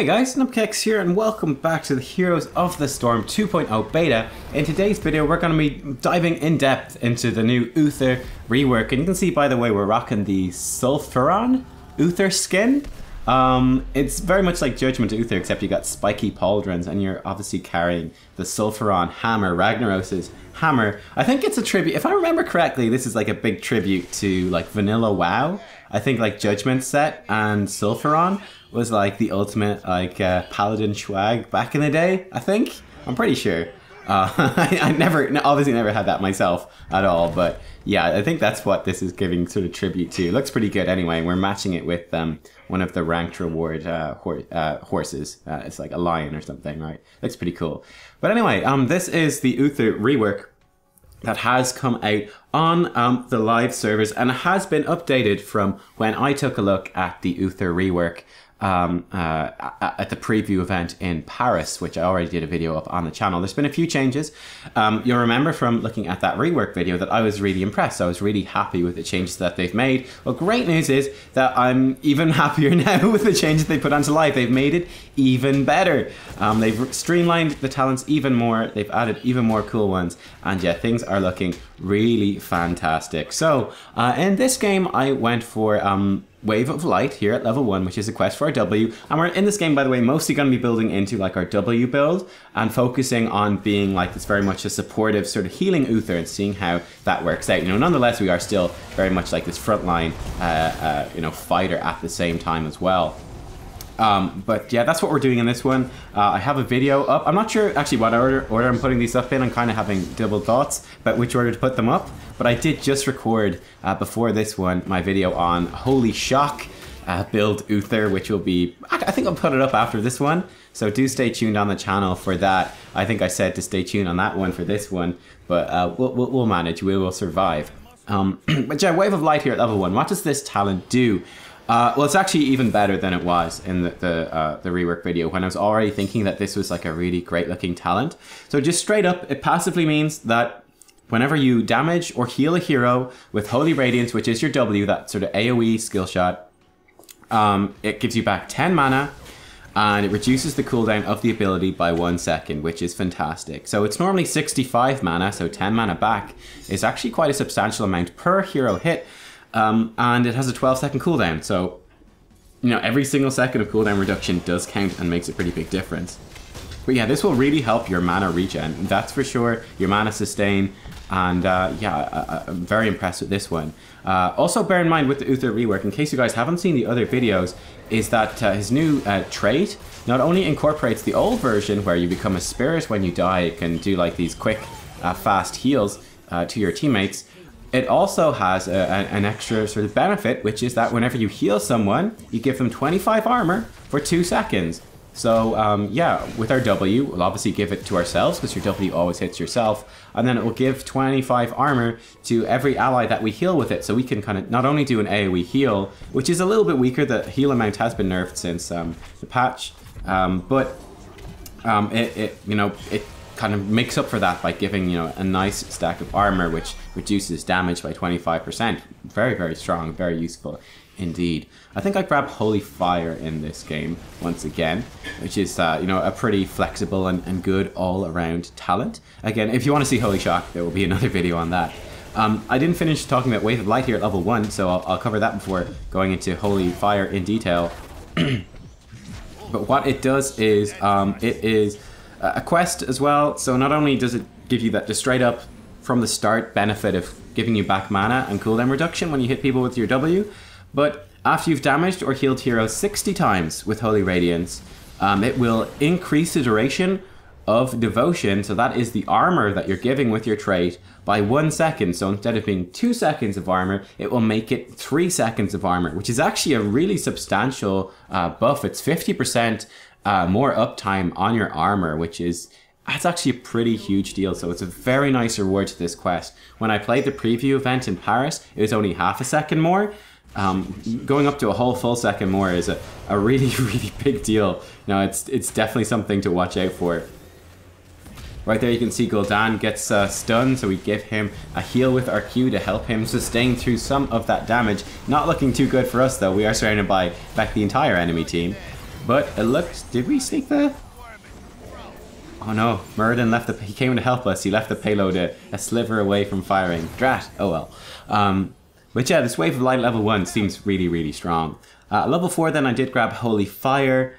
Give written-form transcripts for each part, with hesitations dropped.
Hey guys, Nubkeks here and welcome back to the Heroes of the Storm 2.0 beta. In today's video we're going to be diving in depth into the new UTHER rework, and you can see by the way we're rocking the Sulfuron UTHER skin. It's very much like Judgment UTHER except you got spiky pauldrons and you're obviously carrying the Sulfuron hammer, Ragnaros's hammer. I think it's a tribute, if I remember correctly, this is like a big tribute to like Vanilla WoW. I think like Judgment set and Sulfuron was like the ultimate like paladin swag back in the day, I think. I'm pretty sure. I obviously never had that myself at all, but yeah, I think that's what this is giving sort of tribute to. It looks pretty good anyway. We're matching it with one of the ranked reward horses. It's like a lion or something, right? Looks pretty cool. But anyway, this is the UTHER rework that has come out on the live servers and has been updated from when I took a look at the UTHER rework at the preview event in Paris, which I already did a video up on the channel. There's been a few changes. You'll remember from looking at that rework video that I was really impressed. I was really happy with the changes that they've made. Well, great news is that I'm even happier now with the changes they put onto live. They've made it even better. They've streamlined the talents even more. They've added even more cool ones. And yeah, things are looking really fantastic. So in this game, I went for Wave of Light here at level 1, which is a quest for our W. And we're in this game, by the way, mostly going to be building into like our W build and focusing on being like this very much a supportive sort of healing UTHER and seeing how that works out. You know, nonetheless, we are still very much like this frontline, fighter at the same time as well. But yeah, that's what we're doing in this one. I have a video up. I'm not sure actually what order I'm putting these up in. I'm kind of having double thoughts about which order to put them up. But I did just record before this one my video on Holy Shock build UTHER, which will be, I think I'll put it up after this one. So do stay tuned on the channel for that. I think I said to stay tuned on that one for this one, but we'll manage. We will survive. But yeah, Wave of Light here at level 1. What does this talent do? Well, it's actually even better than it was in the rework video when I was already thinking that this was like a really great looking talent. So just straight up, it passively means that whenever you damage or heal a hero with Holy Radiance, which is your W, that sort of AoE skill shot, it gives you back 10 mana and it reduces the cooldown of the ability by 1 second, which is fantastic. So it's normally 65 mana, so 10 mana back is actually quite a substantial amount per hero hit. And it has a 12-second cooldown, so you know every single second of cooldown reduction does count and makes a pretty big difference. But yeah, this will really help your mana regen, that's for sure, your mana sustain, and yeah, I'm very impressed with this one. Also bear in mind with the UTHER rework, in case you guys haven't seen the other videos, is that his new trait not only incorporates the old version where you become a spirit when you die, it can do like these quick, fast heals to your teammates. It also has an extra sort of benefit, which is that whenever you heal someone, you give them 25 armor for 2 seconds. So yeah, with our W, we'll obviously give it to ourselves because your W always hits yourself. And then it will give 25 armor to every ally that we heal with it. So we can kind of not only do an AoE heal, which is a little bit weaker, the heal amount has been nerfed since the patch, but it kind of makes up for that by giving, a nice stack of armor, which reduces damage by 25%. Very, very strong, very useful indeed. I think I grabbed Holy Fire in this game once again, which is, a pretty flexible and good all-around talent. Again, if you want to see Holy Shock, there will be another video on that. I didn't finish talking about Wave of Light here at level 1, so I'll cover that before going into Holy Fire in detail. But what it does is, it is a quest as well, so not only does it give you that just straight up from the start benefit of giving you back mana and cooldown reduction when you hit people with your W, but after you've damaged or healed heroes 60 times with Holy Radiance, it will increase the duration of devotion, so that is the armor that you're giving with your trait, by 1 second. So instead of being 2 seconds of armor, it will make it 3 seconds of armor, which is actually a really substantial buff. It's 50% more uptime on your armor, that's actually a pretty huge deal. So it's a very nice reward to this quest. When I played the preview event in Paris, it was only half a second more. Going up to a whole full second more is a really, really big deal. It's definitely something to watch out for. Right there you can see Gul'dan gets stunned, so we give him a heal with our Q to help him sustain through some of that damage. Not looking too good for us though. We are surrounded by the entire enemy team. But it looks... Did we sneak that? Oh no, Muradin left the... He came to help us. He left the payload a sliver away from firing. Drat. Oh well. But yeah, this Wave of Light level 1 seems really, really strong. Level 4 then I did grab Holy Fire,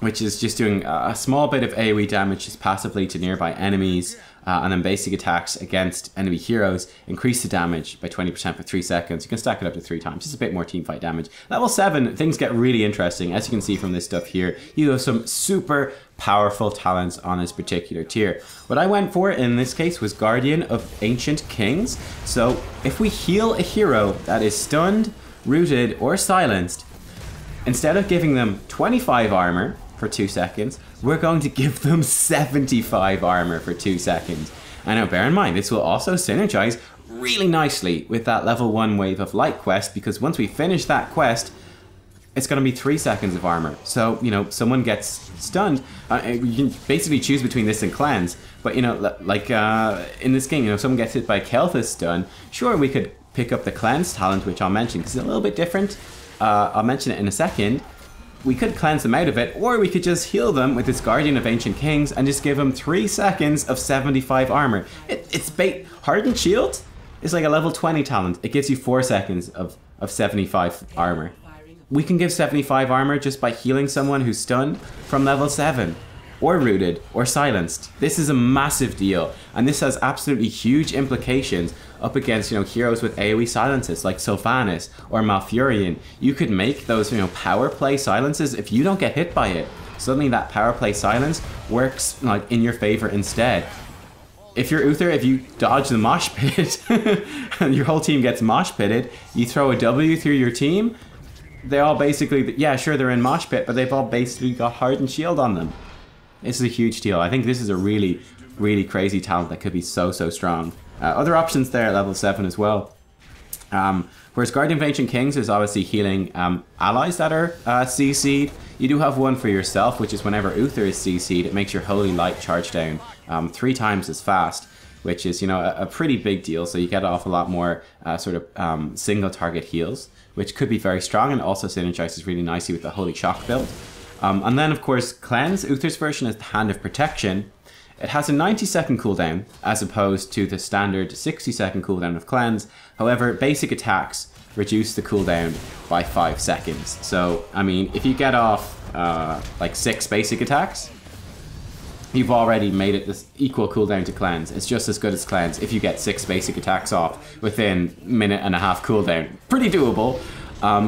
which is just doing a small bit of AoE damage just passively to nearby enemies, and then basic attacks against enemy heroes increase the damage by 20% for 3 seconds. You can stack it up to 3 times, just a bit more teamfight damage. Level 7, things get really interesting. As you can see from this stuff here, you have some super powerful talents on this particular tier. What I went for in this case was Guardian of Ancient Kings. So if we heal a hero that is stunned, rooted, or silenced, instead of giving them 25 armor for 2 seconds, we're going to give them 75 armor for 2 seconds. And now bear in mind, this will also synergize really nicely with that level 1 Wave of Light quest, because once we finish that quest, it's going to be 3 seconds of armor. So, you know, someone gets stunned. You can basically choose between this and cleanse. But, you know, like in this game, you know, someone gets hit by Kelthus stun. Sure, we could pick up the cleanse talent, which I'll mention, because it's a little bit different. I'll mention it in a second. We could cleanse them out of it, or we could just heal them with this Guardian of Ancient Kings and just give them 3 seconds of 75 armor. It's Hardened Shield is like a level 20 talent. It gives you 4 seconds of 75 armor. We can give 75 armor just by healing someone who's stunned from level 7, or rooted, or silenced. This is a massive deal, and this has absolutely huge implications up against, you know, heroes with AoE silences like Sylvanas or Malfurion. You could make those, you know, power play silences. If you don't get hit by it, suddenly that power play silence works like in your favor instead. If you're Uther, if you dodge the mosh pit and your whole team gets mosh pitted, you throw a W through your team, they all basically, yeah, sure, they're in mosh pit, but they've all basically got Hardened Shield on them. This is a huge deal. I think this is a really, really crazy talent that could be so, so strong. Other options there at level 7 as well. Whereas Guardian of Ancient Kings is obviously healing allies that are CC'd. You do have one for yourself, which is whenever Uther is CC'd, it makes your Holy Light charge down 3 times as fast, which is, you know, a pretty big deal. So you get off a lot more sort of single target heals, which could be very strong, and also synergizes really nicely with the Holy Shock build. And then, of course, Cleanse, Uther's version, is the Hand of Protection. It has a 90-second cooldown, as opposed to the standard 60-second cooldown of Cleanse. However, basic attacks reduce the cooldown by 5 seconds. So, I mean, if you get off like 6 basic attacks, you've already made it this equal cooldown to Cleanse. It's just as good as Cleanse if you get 6 basic attacks off within a minute and a half cooldown. Pretty doable.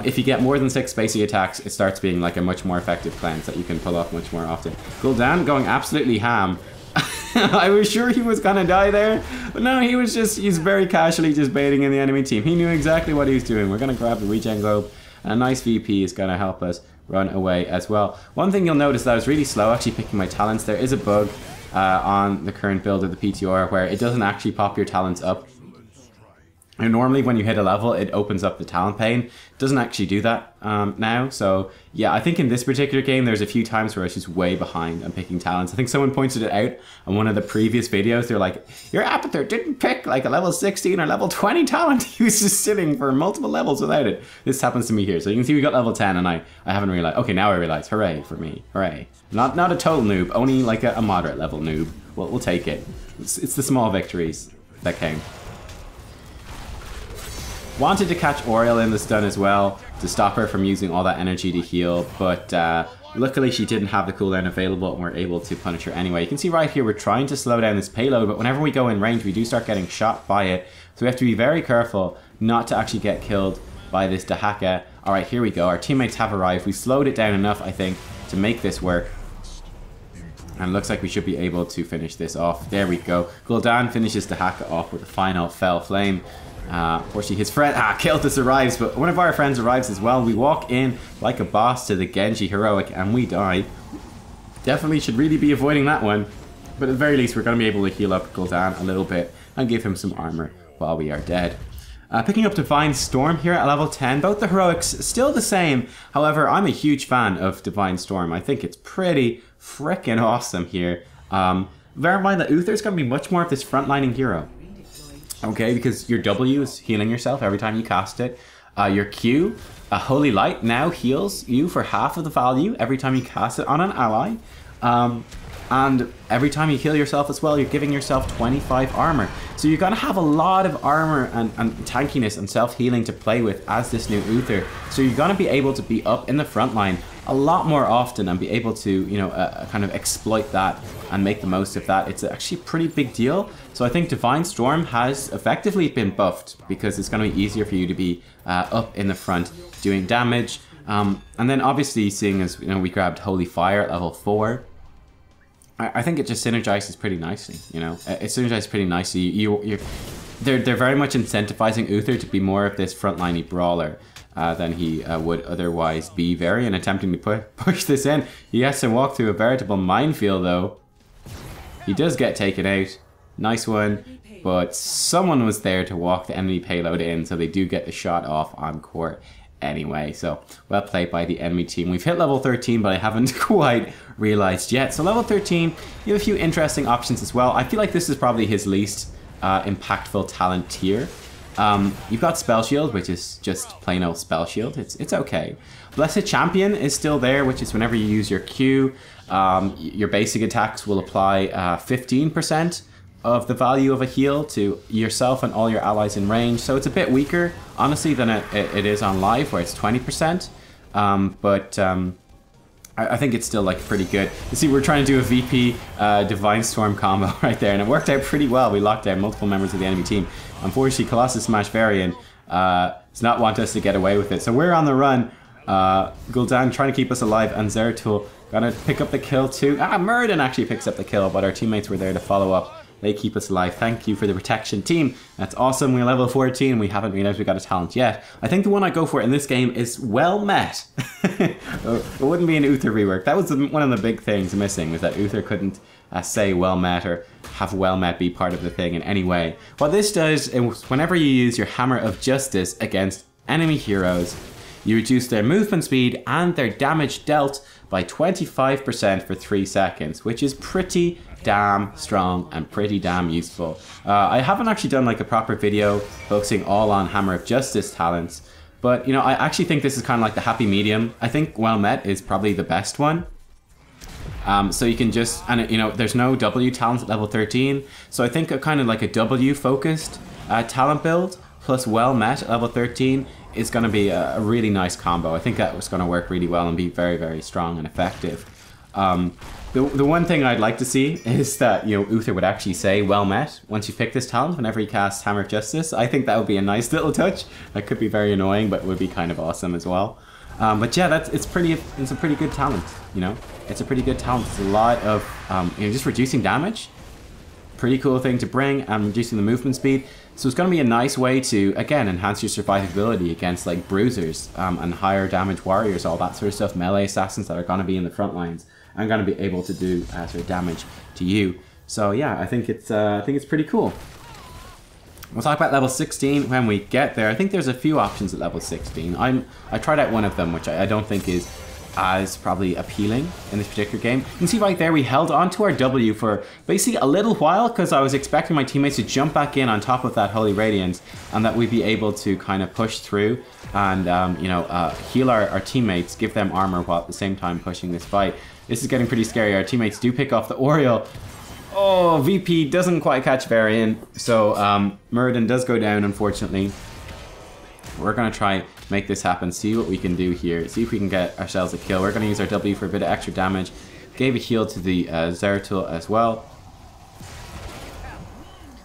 If you get more than 6 basic attacks, it starts being like a much more effective cleanse that you can pull off much more often. Gul'dan going absolutely ham. I was sure he was gonna die there, but no, he's very casually just baiting in the enemy team. He knew exactly what he was doing. We're gonna grab the regen globe, and a nice VP is gonna help us run away as well. One thing you'll notice that I was really slow actually picking my talents. There is a bug on the current build of the PTR where it doesn't actually pop your talents up. And normally when you hit a level, it opens up the talent pane. It doesn't actually do that now. So yeah, I think in this particular game, there's a few times where I was just way behind on picking talents. I think someone pointed it out on one of the previous videos. They're like, your Apather didn't pick like a level 16 or level 20 talent. He was just sitting for multiple levels without it. This happens to me here. So you can see we got level 10 and I haven't realized. Okay, now I realize. Hooray for me. Hooray. Not a total noob, only like a moderate level noob. We'll take it. It's the small victories that count. Wanted to catch Oriel in the stun as well to stop her from using all that energy to heal, but luckily she didn't have the cooldown available and we're able to punish her anyway. You can see right here we're trying to slow down this payload, but whenever we go in range we do start getting shot by it, so we have to be very careful not to actually get killed by this Dahaka. Alright, here we go. Our teammates have arrived. We slowed it down enough, I think, to make this work. And it looks like we should be able to finish this off. There we go. Gul'dan finishes Dahaka off with a final Fell Flame. Unfortunately his friend, Kelthus arrives, but one of our friends arrives as well. We walk in like a boss to the Genji heroic and we die. Definitely should really be avoiding that one, but at the very least we're going to be able to heal up Gul'dan a little bit and give him some armor while we are dead. Picking up Divine Storm here at level 10, both the heroics still the same. However, I'm a huge fan of Divine Storm. I think it's pretty freaking awesome here. Bear in mind that Uther's going to be much more of this frontlining hero. Okay, because your W is healing yourself every time you cast it. Your Q, Holy Light, now heals you for half of the value every time you cast it on an ally. And every time you heal yourself as well, you're giving yourself 25 armor. So you're going to have a lot of armor and tankiness and self-healing to play with as this new Uther. So you're going to be able to be up in the front line a lot more often and be able to, you know, kind of exploit that and make the most of that. It's actually a pretty big deal. So I think Divine Storm has effectively been buffed because it's going to be easier for you to be up in the front doing damage. And then obviously seeing as, you know, we grabbed Holy Fire at level 4. I think it just synergizes pretty nicely, you know. It synergizes pretty nicely. They're very much incentivizing Uther to be more of this frontliney brawler than he would otherwise be. Varian attempting to push this in. He has to walk through a veritable minefield, though. He does get taken out. Nice one. But someone was there to walk the enemy payload in, so they do get the shot off on court anyway. So well played by the enemy team. We've hit level 13, but I haven't quite realized yet. So level 13, you have a few interesting options as well. I feel like this is probably his least impactful talent tier. You've got Spell Shield, which is just plain old Spell Shield. It's okay. Blessed Champion is still there, which is whenever you use your Q, your basic attacks will apply 15% of the value of a heal to yourself and all your allies in range. So it's a bit weaker, honestly, than it is on live, where it's 20%. I think it's still like pretty good. You see, we're trying to do a VP Divine Storm combo right there, and it worked out pretty well. We locked out multiple members of the enemy team. Unfortunately, Colossus Smash Varian does not want us to get away with it. So we're on the run. Gul'dan trying to keep us alive, and Zeratul gonna pick up the kill too. Muradin actually picks up the kill, but our teammates were there to follow up. They keep us alive. Thank you for the protection, team. That's awesome. We're level 14. We haven't realized we got a talent yet. I think the one I go for in this game is Well Met. It wouldn't be an Uther rework. That was one of the big things missing, was that Uther couldn't say Well Met or have Well Met be part of the thing in any way. What this does is whenever you use your Hammer of Justice against enemy heroes, you reduce their movement speed and their damage dealt by 25% for 3 seconds, which is pretty damn strong and pretty damn useful. I haven't actually done like a proper video focusing all on Hammer of Justice talents, but you know, I actually think this is kind of like the happy medium. I think Well Met is probably the best one. So you can just, and you know, there's no W talents at level 13, so I think a kind of like a W focused talent build plus Well Met at level 13 is going to be a really nice combo. I think that was going to work really well and be very, very strong and effective. The one thing I'd like to see is that, you know, Uther would actually say Well Met once you pick this talent whenever he casts Hammer of Justice. I think that would be a nice little touch. That could be very annoying, but would be kind of awesome as well. But yeah, it's a pretty good talent, you know. It's a pretty good talent. It's a lot of you know, just reducing damage. Pretty cool thing to bring, and reducing the movement speed. So it's going to be a nice way to, again, enhance your survivability against like bruisers and higher damage warriors, all that sort of stuff. Melee assassins that are going to be in the front lines and going to be able to do sort of damage to you. So yeah, I think it's pretty cool. We'll talk about level 16 when we get there. I think there's a few options at level 16. I tried out one of them, which I don't think is as probably appealing in this particular game. You can see right there we held on to our W for basically a little while because I was expecting my teammates to jump back in on top of that Holy Radiance and that we'd be able to kind of push through and you know, heal our teammates, give them armor while at the same time pushing this fight. This is getting pretty scary. Our teammates do pick off the Oriole. Oh, VP doesn't quite catch Varian, so Muradin does go down, unfortunately. We're going to try make this happen, see what we can do here, see if we can get ourselves a kill. We're going to use our W for a bit of extra damage. Gave a heal to the Zeratul as well.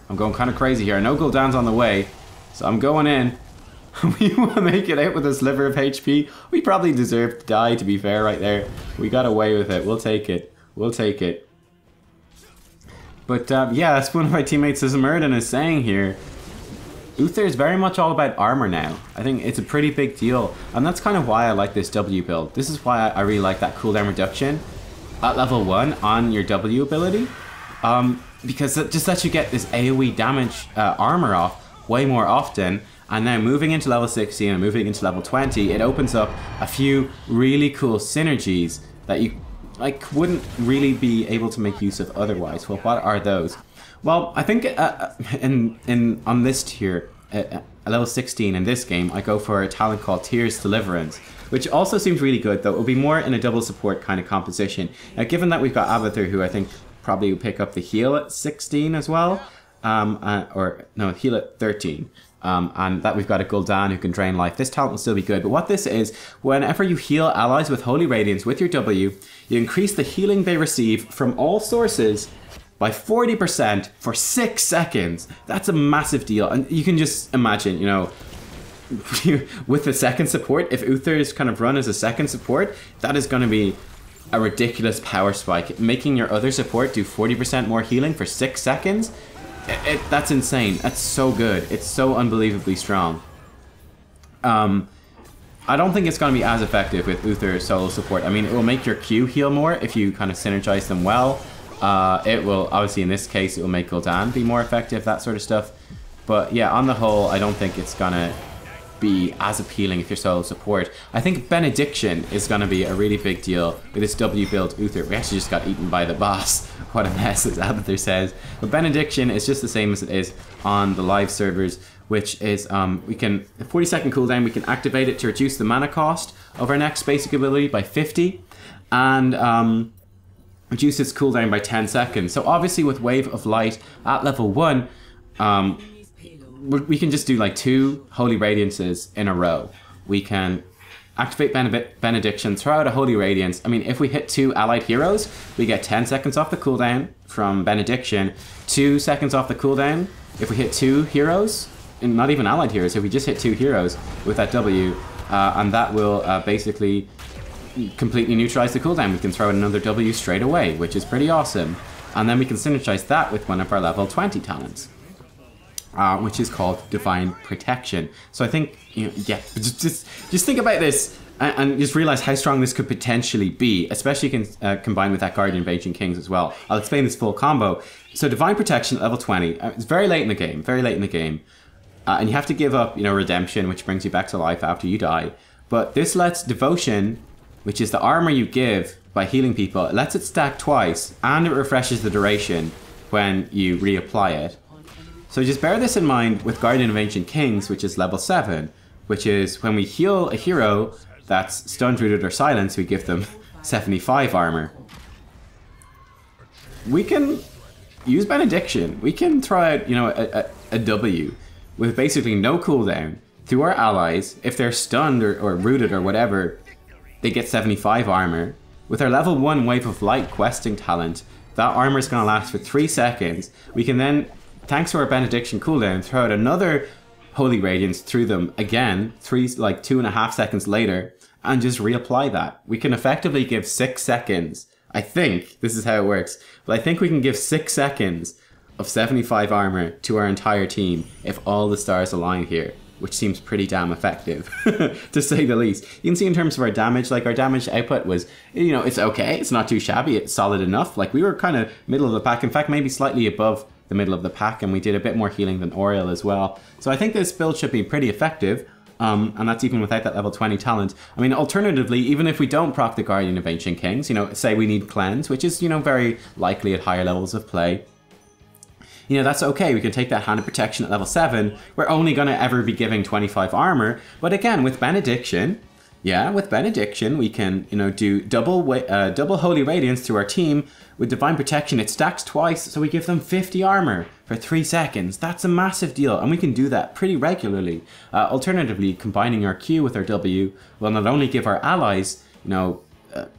I'm going kind of crazy here. I know Gul'dan's on the way, so I'm going in. We want to make it out with a sliver of HP. We probably deserve to die, to be fair, right there. We got away with it. We'll take it. We'll take it. But yeah, that's one of my teammates, as Muradin is saying here. Uther is very much all about armor now. I think it's a pretty big deal. And that's kind of why I like this W build. This is why I really like that cooldown reduction at level 1 on your W ability. Because it just lets you get this AoE damage armor off way more often. And now moving into level 16 and moving into level 20, it opens up a few really cool synergies that you like wouldn't really be able to make use of otherwise. Well, what are those? Well, I think on this tier, at level 16 in this game, I go for a talent called Tears Deliverance, which also seems really good, though. It'll be more in a double support kind of composition. Now, given that we've got UTHER, who I think probably will pick up the heal at 16 as well, or no, heal at 13. And that we've got a Gul'dan who can drain life. This talent will still be good, but what this is, whenever you heal allies with Holy Radiance with your W, you increase the healing they receive from all sources by 40% for 6 seconds. That's a massive deal, and you can just imagine, you know, with the second support, if UTHER is kind of run as a second support, that is going to be a ridiculous power spike. Making your other support do 40% more healing for 6 seconds, that's insane. That's so good. It's so unbelievably strong. I don't think it's going to be as effective with UTHER solo support. I mean, it will make your Q heal more if you kind of synergize them well. It will, obviously in this case, it will make Gul'dan be more effective, that sort of stuff. But yeah, on the whole, I don't think it's going to be as appealing if you're solo support. I think Benediction is going to be a really big deal with this W build UTHER. We actually just got eaten by the boss. What a mess, as UTHER says. But Benediction is just the same as it is on the live servers, which is we can, a 40-second cooldown, we can activate it to reduce the mana cost of our next basic ability by 50, and reduce its cooldown by 10 seconds. So obviously with Wave of Light at level 1, we can just do like 2 Holy Radiances in a row. We can activate Benediction, throw out a Holy Radiance. I mean, if we hit 2 allied heroes, we get 10 seconds off the cooldown from Benediction, 2 seconds off the cooldown if we hit 2 heroes, and not even allied heroes, if we just hit 2 heroes with that W, and that will basically completely neutralize the cooldown. We can throw in another W straight away, which is pretty awesome. And then we can synergize that with one of our level 20 talents, which is called Divine Protection. So I think, you know, yeah, just think about this and just realize how strong this could potentially be, especially combined with that Guardian of Ancient Kings as well. I'll explain this full combo. So Divine Protection at level 20, it's very late in the game, and you have to give up, you know, Redemption, which brings you back to life after you die. But this lets Devotion, which is the armor you give by healing people, it lets it stack twice, and it refreshes the duration when you reapply it. So just bear this in mind with Guardian of Ancient Kings, which is level 7, which is when we heal a hero that's stunned, rooted, or silenced, we give them 75 armor. We can use Benediction. We can throw out, you know, a W with basically no cooldown to our allies. If they're stunned or rooted or whatever, they get 75 armor. With our level 1 Wave of Light questing talent, that armor is going to last for 3 seconds. We can then, thanks to our Benediction cooldown, throw out another Holy Radiance through them again, 2.5 seconds later, and just reapply that. We can effectively give 6 seconds. I think this is how it works, but I think we can give 6 seconds of 75 armor to our entire team if all the stars align here, which seems pretty damn effective, to say the least. You can see in terms of our damage, like our damage output was, you know, it's okay, it's not too shabby, it's solid enough. Like we were kind of middle of the pack, in fact maybe slightly above the middle of the pack, and we did a bit more healing than Oriel as well. So I think this build should be pretty effective, and that's even without that level 20 talent. I mean, alternatively, even if we don't proc the Guardian of Ancient Kings, you know, say we need Cleanse, which is, you know, very likely at higher levels of play, you know, that's okay. We can take that Hand of Protection at level 7. We're only going to ever be giving 25 armor. But again, with Benediction, yeah, with Benediction, we can, you know, do double Holy Radiance through our team. With Divine Protection, it stacks twice, so we give them 50 armor for 3 seconds. That's a massive deal, and we can do that pretty regularly. Alternatively, combining our Q with our W will not only give our allies, you know,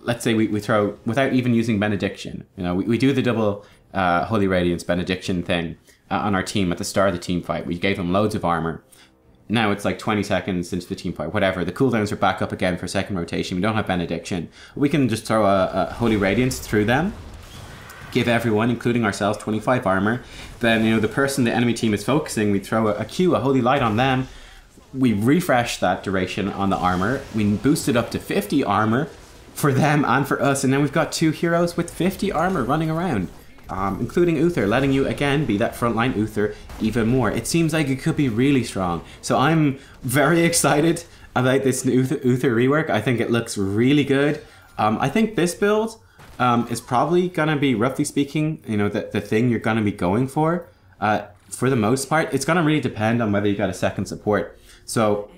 let's say we throw, without even using Benediction, you know, we do the double Holy Radiance Benediction thing on our team at the start of the team fight. We gave them loads of armor. Now it's like 20 seconds into the team fight, whatever. The cooldowns are back up again for second rotation. We don't have Benediction. We can just throw a Holy Radiance through them, give everyone, including ourselves, 25 armor. Then, you know, the person the enemy team is focusing, we throw a Q, a Holy Light on them. We refresh that duration on the armor. We boost it up to 50 armor for them and for us. And then we've got 2 heroes with 50 armor running around. Including UTHER, letting you again be that frontline UTHER even more. It seems like it could be really strong. So I'm very excited about this UTHER rework. I think it looks really good. I think this build is probably gonna be, roughly speaking, you know, the thing you're gonna be going for. for the most part, it's going to really depend on whether you got a second support. So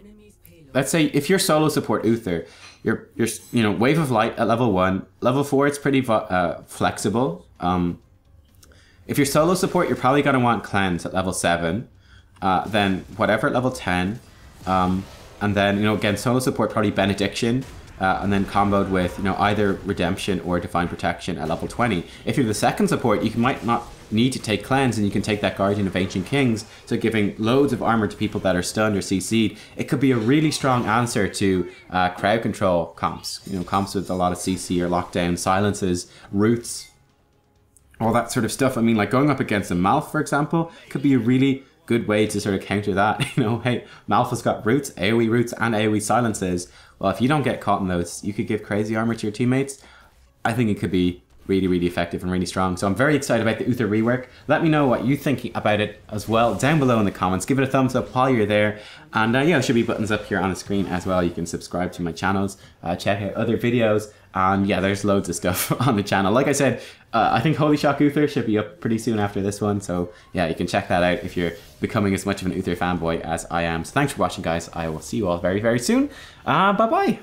let's say if you're solo support Uther, you're you know, Wave of Light at level 1. Level 4, it's pretty flexible. If you're solo support, you're probably going to want Cleanse at level 7. Then whatever at level 10. And then, you know, again, solo support, probably Benediction. And then comboed with, you know, either Redemption or Divine Protection at level 20. If you're the second support, you might not need to take Cleanse, and you can take that Guardian of Ancient Kings, so giving loads of armor to people that are stunned or CC'd. It could be a really strong answer to crowd control comps, you know, comps with a lot of CC or lockdown, silences, roots, all that sort of stuff. I mean, like going up against a Malf, for example, could be a really good way to sort of counter that. You know, hey, Malf has got roots, AoE roots, and AoE silences. Well, if you don't get caught in those, you could give crazy armor to your teammates. I think it could be really, really effective and really strong. So I'm very excited about the Uther rework. Let me know what you think about it as well down below in the comments. Give it a thumbs up while you're there. And yeah, there should be buttons up here on the screen as well. You can subscribe to my channels, check out other videos. And yeah, there's loads of stuff on the channel. Like I said, I think Holy Shock Uther should be up pretty soon after this one. So yeah, you can check that out if you're becoming as much of an Uther fanboy as I am. So thanks for watching, guys. I will see you all very, very soon. Bye-bye.